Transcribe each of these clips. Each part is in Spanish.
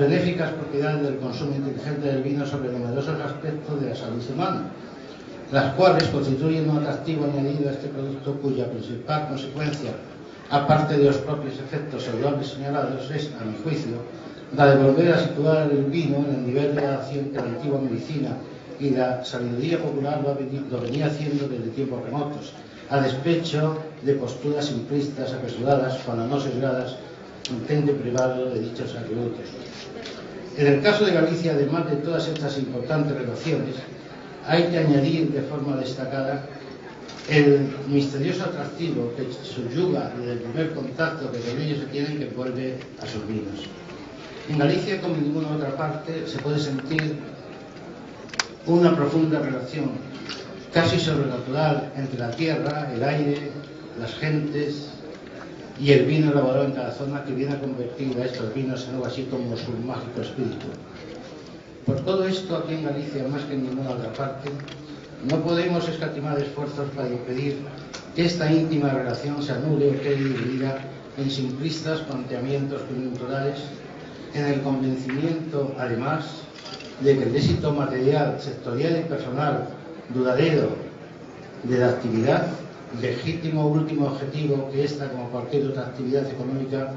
benéficas propiedades del consumo inteligente del vino sobre numerosos aspectos de la salud humana, las cuales constituyen un atractivo añadido a este producto cuya principal consecuencia, aparte de los propios efectos saludables señalados, es, a mi juicio, la de volver a situar el vino en el nivel de acción que la antigua medicina y la sabiduría popular lo venía haciendo desde tiempos remotos, a despecho de posturas simplistas, apresuradas, cuando no sesgadas, intenten privarlo de dichos atributos. En el caso de Galicia, además de todas estas importantes relaciones, hay que añadir de forma destacada el misterioso atractivo que subyuga desde el primer contacto que con ellos se tienen, que vuelve a sus vinos. En Galicia, como en ninguna otra parte, se puede sentir una profunda relación, casi sobrenatural, entre la tierra, el aire, las gentes y el vino elaborado en cada zona, que viene a convertir a estos vinos en algo así como su mágico espíritu. Por todo esto, aquí en Galicia, más que en ninguna otra parte, no podemos escatimar esfuerzos para impedir que esta íntima relación se anule o quede dividida en simplistas planteamientos coyunturales, en el convencimiento, además, de que el éxito material, sectorial y personal duradero de la actividad, legítimo último objetivo que esta, como cualquier otra actividad económica,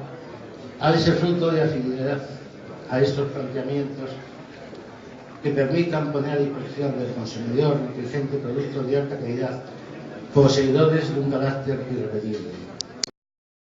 ha de ser fruto de afinidad a estos planteamientos que permitan poner a disposición del consumidor inteligente productos de alta calidad, poseedores de un carácter irrepetible.